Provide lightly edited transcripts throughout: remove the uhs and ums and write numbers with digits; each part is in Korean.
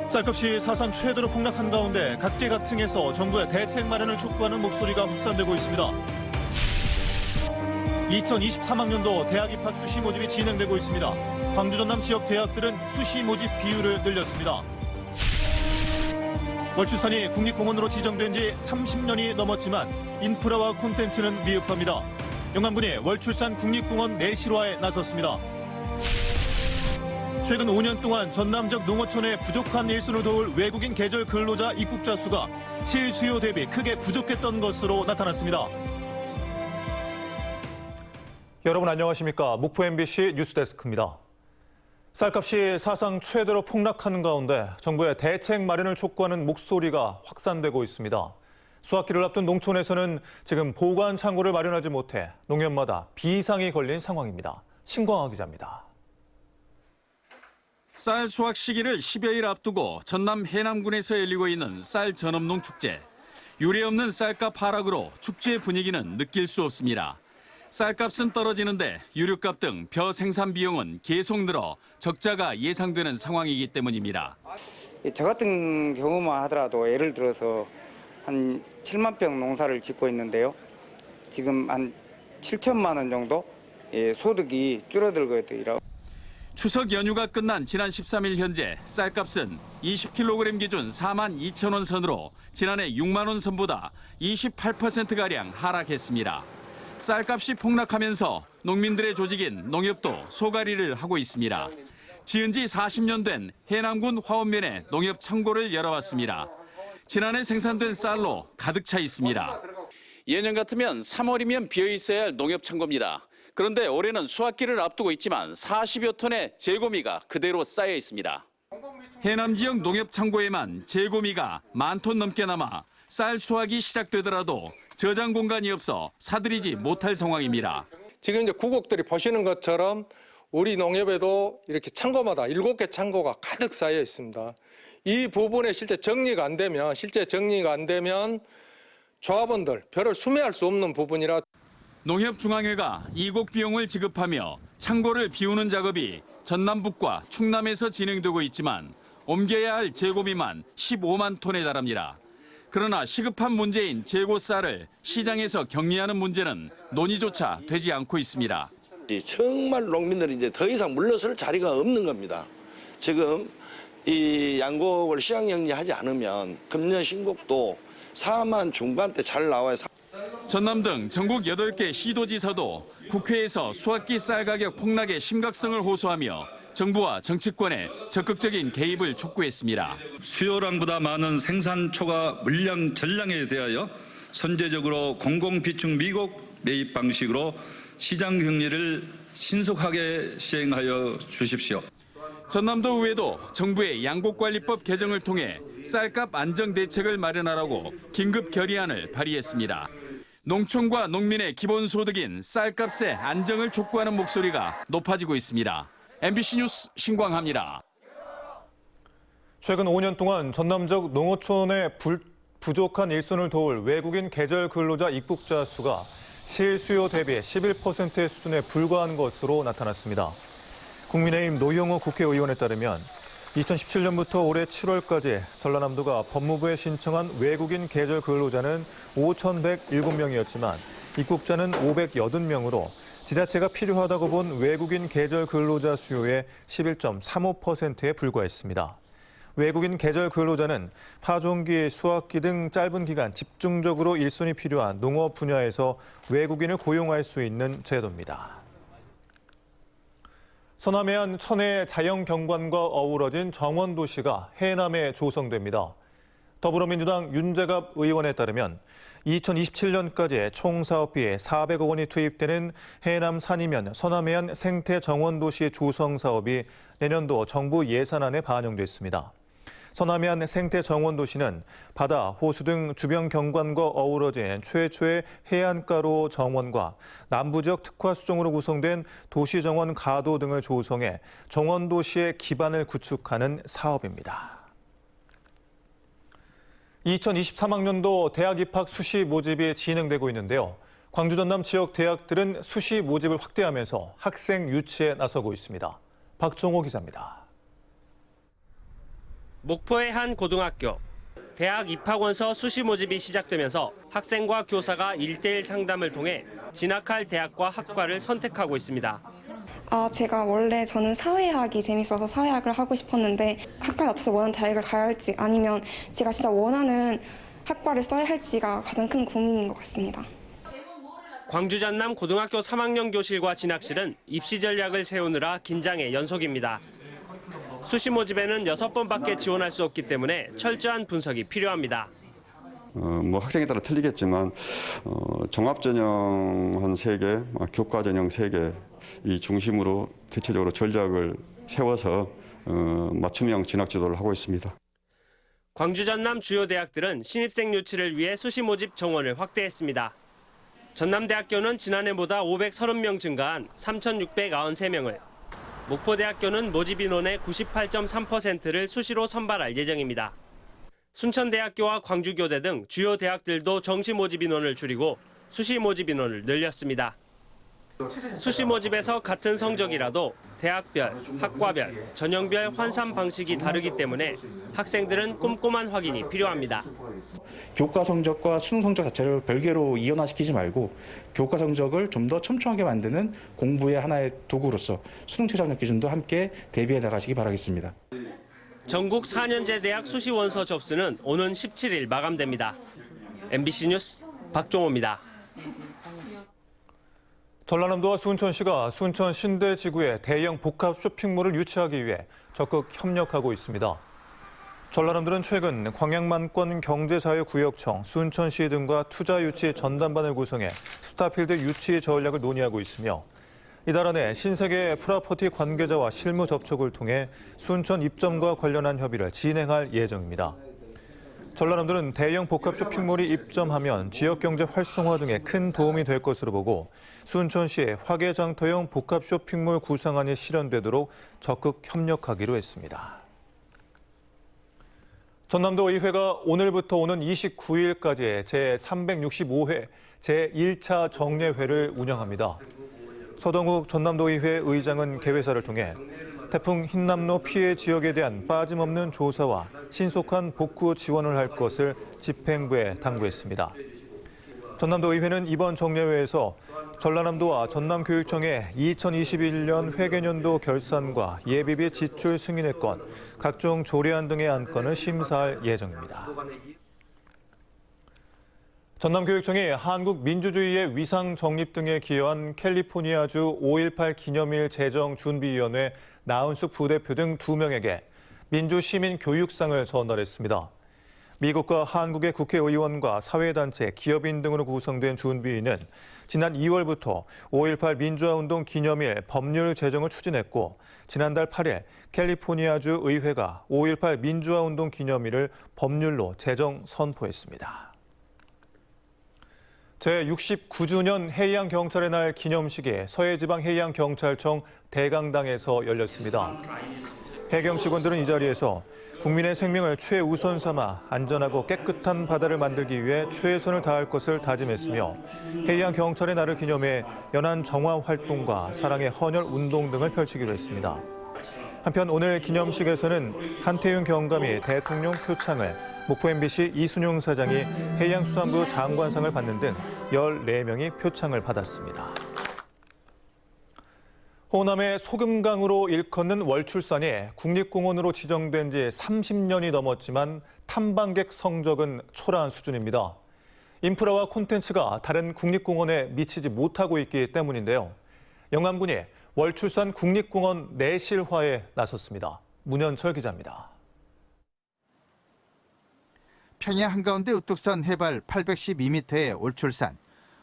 쌀값이 사상 최대로 폭락한 가운데 각계각층에서 정부의 대책 마련을 촉구하는 목소리가 확산되고 있습니다. 2023학년도 대학 입학 수시 모집이 진행되고 있습니다. 광주 전남 지역 대학들은 수시 모집 비율을 늘렸습니다. 월출산이 국립공원으로 지정된 지 30년이 넘었지만 인프라와 콘텐츠는 미흡합니다. 영남군이 월출산 국립공원 내실화에 나섰습니다. 최근 5년 동안 전남적 농어촌의 부족한 일손을 도울 외국인 계절 근로자 입국자 수가 실수요 대비 크게 부족했던 것으로 나타났습니다. 여러분 안녕하십니까? 목포 MBC 뉴스데스크입니다. 쌀값이 사상 최대로 폭락하는 가운데 정부의 대책 마련을 촉구하는 목소리가 확산되고 있습니다. 수확기를 앞둔 농촌에서는 지금 보관 창고를 마련하지 못해 농협마다 비상이 걸린 상황입니다. 신광하 기자입니다. 쌀 수확 시기를 10여일 앞두고 전남 해남군에서 열리고 있는 쌀 전업농 축제. 유례없는 쌀값 하락으로 축제 분위기는 느낄 수 없습니다. 쌀값은 떨어지는데 유류값 등 벼 생산 비용은 계속 늘어 적자가 예상되는 상황이기 때문입니다. 저 같은 경우만 하더라도 예를 들어서 한 7만 평 농사를 짓고 있는데요. 지금 한 7천만 원 정도 소득이 줄어들고 있더라고요. 추석 연휴가 끝난 지난 13일 현재 쌀값은 20kg 기준 4만 2천 원 선으로 지난해 6만 원 선보다 28%가량 하락했습니다. 쌀값이 폭락하면서 농민들의 조직인 농협도 소가리를 하고 있습니다. 지은 지 40년 된 해남군 화원면에 농협 창고를 열어왔습니다. 지난해 생산된 쌀로 가득 차 있습니다. 예년 같으면 3월이면 비어 있어야 할 농협 창고입니다. 그런데 올해는 수확기를 앞두고 있지만 40여 톤의 재고미가 그대로 쌓여 있습니다. 해남 지역 농협 창고에만 재고미가 10,000톤 넘게 남아 쌀 수확이 시작되더라도 저장 공간이 없어 사들이지 못할 상황입니다. 지금 이제 구곡들이 보시는 것처럼 우리 농협에도 이렇게 창고마다 7개 창고가 가득 쌓여 있습니다. 이 부분에 실제 정리가 안 되면 조합원들 벼를 수매할 수 없는 부분이라 농협중앙회가 이곡 비용을 지급하며 창고를 비우는 작업이 전남북과 충남에서 진행되고 있지만 옮겨야 할 재고비만 15만 톤에 달합니다. 그러나 시급한 문제인 재고 쌀을 시장에서 격리하는 문제는 논의조차 되지 않고 있습니다. 정말 농민들이 이제 더 이상 물러설 자리가 없는 겁니다. 지금 이 양곡을 시장 격리하지 않으면 금년 신곡도 4만 중반대 잘 나와요. 전남 등 전국 8개 시도지사도 국회에서 수확기 쌀 가격 폭락의 심각성을 호소하며 정부와 정치권의 적극적인 개입을 촉구했습니다. 수요량보다 많은 생산초가 물량 전량에 대하여 선제적으로 공공비축 미국 매입 방식으로 시장 격리를 신속하게 시행하여 주십시오. 전남도 의회도 정부의 양곡관리법 개정을 통해 쌀값 안정 대책을 마련하라고 긴급 결의안을 발의했습니다. 농촌과 농민의 기본소득인 쌀값의 안정을 촉구하는 목소리가 높아지고 있습니다. MBC 뉴스 신광하입니다. 최근 5년 동안 전남적 농어촌의 부족한 일손을 도울 외국인 계절 근로자 입국자 수가 실수요 대비 11%의 수준에 불과한 것으로 나타났습니다. 국민의힘 노영호 국회의원에 따르면 2017년부터 올해 7월까지 전라남도가 법무부에 신청한 외국인 계절 근로자는 5,107명이었지만 입국자는 580명으로 지자체가 필요하다고 본 외국인 계절 근로자 수요의 11.35%에 불과했습니다. 외국인 계절 근로자는 파종기, 수확기 등 짧은 기간 집중적으로 일손이 필요한 농업 분야에서 외국인을 고용할 수 있는 제도입니다. 서남해안 천혜의 자연경관과 어우러진 정원도시가 해남에 조성됩니다. 더불어민주당 윤재갑 의원에 따르면 2027년까지 총 사업비에 400억 원이 투입되는 해남 산이면 서남해안 생태정원도시 조성 사업이 내년도 정부 예산안에 반영됐습니다. 서남해안 생태정원도시는 바다, 호수 등 주변 경관과 어우러진 최초의 해안가로 정원과 남부지역 특화수종으로 구성된 도시정원 가도 등을 조성해 정원도시의 기반을 구축하는 사업입니다. 2023학년도 대학 입학 수시 모집이 진행되고 있는데요. 광주 전남 지역 대학들은 수시 모집을 확대하면서 학생 유치에 나서고 있습니다. 박종호 기자입니다. 목포의 한 고등학교. 대학 입학원서 수시 모집이 시작되면서 학생과 교사가 1대1 상담을 통해 진학할 대학과 학과를 선택하고 있습니다. 제가 원래 저는 사회학이 재밌어서 사회학을 하고 싶었는데 학과에 맞춰서 원하는 대학을 가야 할지 아니면 제가 진짜 원하는 학과를 써야 할지가 가장 큰 고민인 것 같습니다. 광주 전남 고등학교 3학년 교실과 진학실은 입시 전략을 세우느라 긴장의 연속입니다. 수시 모집에는 6번밖에 지원할 수 없기 때문에 철저한 분석이 필요합니다. 학생에 따라 틀리겠지만 종합전형 한 3개, 교과전형 3개 이 중심으로 대체적으로 전략을 세워서 맞춤형 진학 지도를 하고 있습니다. 광주 전남 주요 대학들은 신입생 유치를 위해 수시 모집 정원을 확대했습니다. 전남대학교는 지난해보다 530명 증가한 3,693명을, 목포대학교는 모집 인원의 98.3%를 수시로 선발할 예정입니다. 순천대학교와 광주교대 등 주요 대학들도 정시 모집 인원을 줄이고 수시 모집 인원을 늘렸습니다. 수시 모집에서 같은 성적이라도 대학별, 학과별, 전형별 환산 방식이 다르기 때문에 학생들은 꼼꼼한 확인이 필요합니다. 교과 성적과 수능 성적 자체를 별개로 이원화시키지 말고 교과 성적을 좀 더 촘촘하게 만드는 공부의 하나의 도구로서 수능 최저학력 기준도 함께 대비해 나가시기 바라겠습니다. 전국 4년제 대학 수시 원서 접수는 오는 17일 마감됩니다. MBC 뉴스 박종호입니다. 전라남도와 순천시가 순천 신대지구에 대형 복합 쇼핑몰을 유치하기 위해 적극 협력하고 있습니다. 전라남도는 최근 광양만권 경제자유구역청, 순천시 등과 투자 유치 전담반을 구성해 스타필드 유치 전략을 논의하고 있으며 이달 안에 신세계 프로퍼티 관계자와 실무 접촉을 통해 순천 입점과 관련한 협의를 진행할 예정입니다. 전라남도는 대형 복합 쇼핑몰이 입점하면 지역경제 활성화 등에 큰 도움이 될 것으로 보고 순천시의 화개장터형 복합 쇼핑몰 구상안이 실현되도록 적극 협력하기로 했습니다. 전남도 의회가 오늘부터 오는 29일까지 제365회 제1차 정례회를 운영합니다. 서동욱 전남도의회 의장은 개회사를 통해 태풍 흰남노 피해 지역에 대한 빠짐없는 조사와 신속한 복구 지원을 할 것을 집행부에 당부했습니다. 전남도의회는 이번 정례회에서 전라남도와 전남교육청의 2021년 회계년도 결산과 예비비 지출 승인의 건, 각종 조례안 등의 안건을 심사할 예정입니다. 전남교육청이 한국 민주주의의 위상 정립 등에 기여한 캘리포니아주 5.18 기념일 재정준비위원회 나은숙 부대표 등 2명에게 민주시민교육상을 전달했습니다. 미국과 한국의 국회의원과 사회단체, 기업인 등으로 구성된 준비위는 지난 2월부터 5.18 민주화운동 기념일 법률 제정을 추진했고 지난달 8일 캘리포니아주 의회가 5.18 민주화운동 기념일을 법률로 제정 선포했습니다. 제69주년 해양경찰의 날 기념식이 서해지방해양경찰청 대강당에서 열렸습니다. 해경 직원들은 이 자리에서 국민의 생명을 최우선 삼아 안전하고 깨끗한 바다를 만들기 위해 최선을 다할 것을 다짐했으며 해양경찰의 날을 기념해 연안 정화 활동과 사랑의 헌혈 운동 등을 펼치기로 했습니다. 한편 오늘 기념식에서는 한태윤 경감이 대통령 표창을, 목포 MBC 이순용 사장이 해양수산부 장관상을 받는 등 14명이 표창을 받았습니다. 호남의 소금강으로 일컫는 월출산이 국립공원으로 지정된 지 30년이 넘었지만 탐방객 성적은 초라한 수준입니다. 인프라와 콘텐츠가 다른 국립공원에 미치지 못하고 있기 때문인데요. 영암군이 월출산 국립공원 내실화에 나섰습니다. 문현철 기자입니다. 평야 한가운데 우뚝 선 해발 812m의 올출산.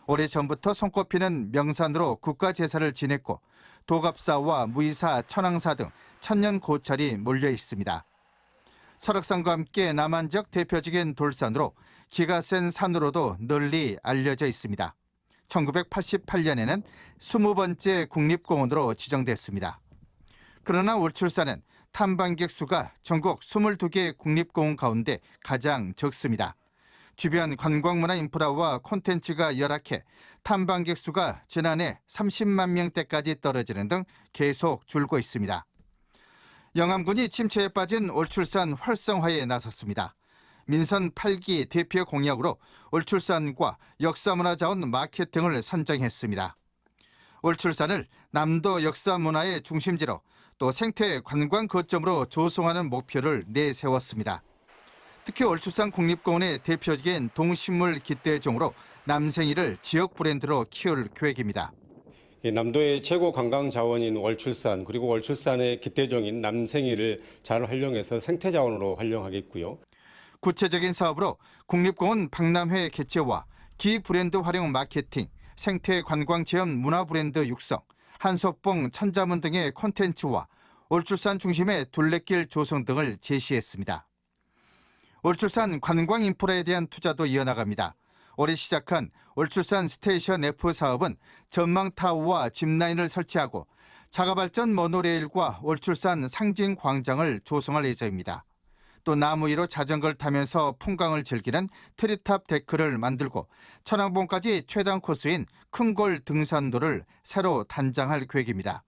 오래전부터 손꼽히는 명산으로 국가제사를 지냈고 도갑사와 무이사, 천왕사 등 천년 고찰이 몰려 있습니다. 설악산과 함께 남한적 대표적인 돌산으로 기가 센 산으로도 널리 알려져 있습니다. 1988년에는 20번째 국립공원으로 지정됐습니다. 그러나 올출산은 탐방객 수가 전국 22개 국립공원 가운데 가장 적습니다. 주변 관광문화 인프라와 콘텐츠가 열악해 탐방객 수가 지난해 30만 명대까지 떨어지는 등 계속 줄고 있습니다. 영암군이 침체에 빠진 올출산 활성화에 나섰습니다. 민선 8기 대표 공약으로 올출산과 역사문화자원 마케팅을 선정했습니다. 올출산을 남도 역사문화의 중심지로 또 생태 관광 거점으로 조성하는 목표를 내세웠습니다. 특히 올출산 국립공원의 대표적인 동식물 깃대종으로 남생이를 지역 브랜드로 키울 계획입니다. 남도의 최고 관광 자원인 월출산 그리고 월출산의 깃대종인 남생이를 잘 활용해서 생태 자원으로 활용하겠고요. 구체적인 사업으로 국립공원 박람회 개최와 기 브랜드 활용 마케팅, 생태 관광 체험 문화 브랜드 육성, 한석봉 천자문 등의 콘텐츠와 올출산 중심의 둘레길 조성 등을 제시했습니다. 올출산 관광 인프라에 대한 투자도 이어나갑니다. 올해 시작한 올출산 스테이션 F 사업은 전망타워와 짚라인을 설치하고 자가발전 모노레일과 올출산 상징 광장을 조성할 예정입니다. 또 나무 위로 자전거를 타면서 풍광을 즐기는 트리탑 데크를 만들고 천왕봉까지 최단 코스인 큰골 등산로를 새로 단장할 계획입니다.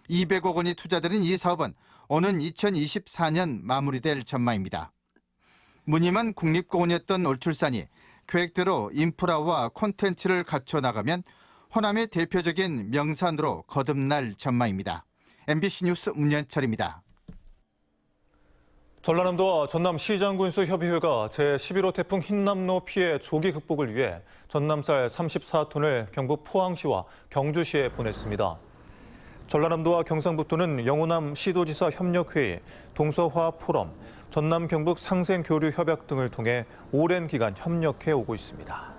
200억 원이 투자되는 이 사업은 오는 2024년 마무리될 전망입니다. 무늬만 국립공원이었던 올출산이 계획대로 인프라와 콘텐츠를 갖춰 나가면 호남의 대표적인 명산으로 거듭날 전망입니다. MBC 뉴스 문현철입니다. 전라남도와 전남시장군수협의회가 제11호 태풍 흰남노 피해 조기 극복을 위해 전남쌀 34톤을 경북 포항시와 경주시에 보냈습니다. 전라남도와 경상북도는 영호남 시도지사 협력회의, 동서화 포럼, 전남 경북 상생교류 협약 등을 통해 오랜 기간 협력해 오고 있습니다.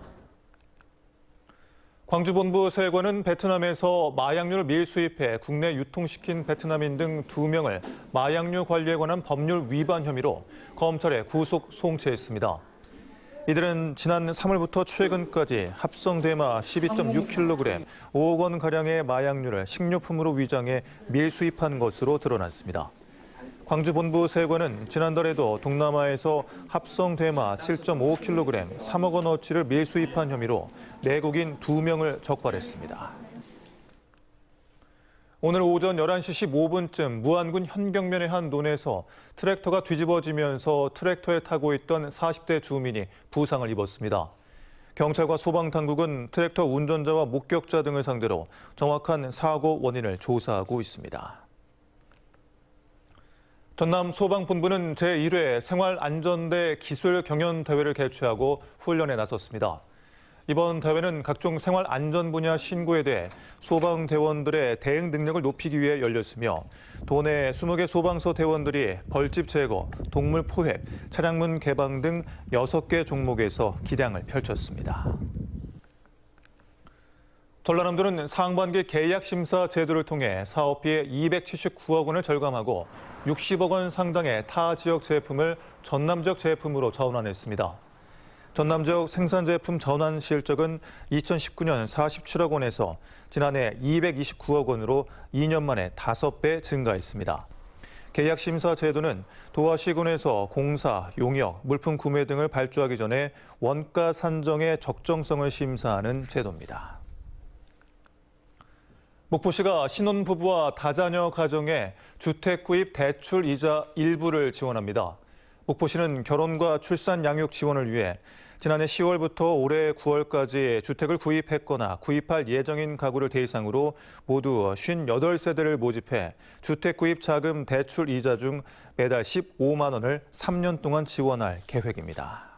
광주본부 세관은 베트남에서 마약류를 밀수입해 국내 유통시킨 베트남인 등 2명을 마약류 관리에 관한 법률 위반 혐의로 검찰에 구속 송치했습니다. 이들은 지난 3월부터 최근까지 합성 대마 12.6kg, 5억 원가량의 마약류를 식료품으로 위장해 밀수입한 것으로 드러났습니다. 광주본부 세관은 지난달에도 동남아에서 합성 대마 7.5kg, 3억 원어치를 밀수입한 혐의로 내국인 2명을 적발했습니다. 오늘 오전 11시 15분쯤 무안군 현경면의 한 논에서 트랙터가 뒤집어지면서 트랙터에 타고 있던 40대 주민이 부상을 입었습니다. 경찰과 소방당국은 트랙터 운전자와 목격자 등을 상대로 정확한 사고 원인을 조사하고 있습니다. 전남 소방본부는 제1회 생활안전대 기술경연대회를 개최하고 훈련에 나섰습니다. 이번 대회는 각종 생활안전 분야 신고에 대해 소방대원들의 대응 능력을 높이기 위해 열렸으며 도내 20개 소방서 대원들이 벌집 제거, 동물 포획, 차량문 개방 등 6개 종목에서 기량을 펼쳤습니다. 전라남도는 상반기 계약심사 제도를 통해 사업비의 279억 원을 절감하고 60억 원 상당의 타 지역 제품을 전남 지역 제품으로 전환했습니다. 전남 지역 생산 제품 전환 실적은 2019년 47억 원에서 지난해 229억 원으로 2년 만에 5배 증가했습니다. 계약심사 제도는 도화시군에서 공사, 용역, 물품 구매 등을 발주하기 전에 원가 산정의 적정성을 심사하는 제도입니다. 목포시가 신혼부부와 다자녀 가정에 주택 구입 대출 이자 일부를 지원합니다. 목포시는 결혼과 출산 양육 지원을 위해 지난해 10월부터 올해 9월까지 주택을 구입했거나 구입할 예정인 가구를 대상으로 모두 58세대를 모집해 주택 구입 자금 대출 이자 중 매달 15만 원을 3년 동안 지원할 계획입니다.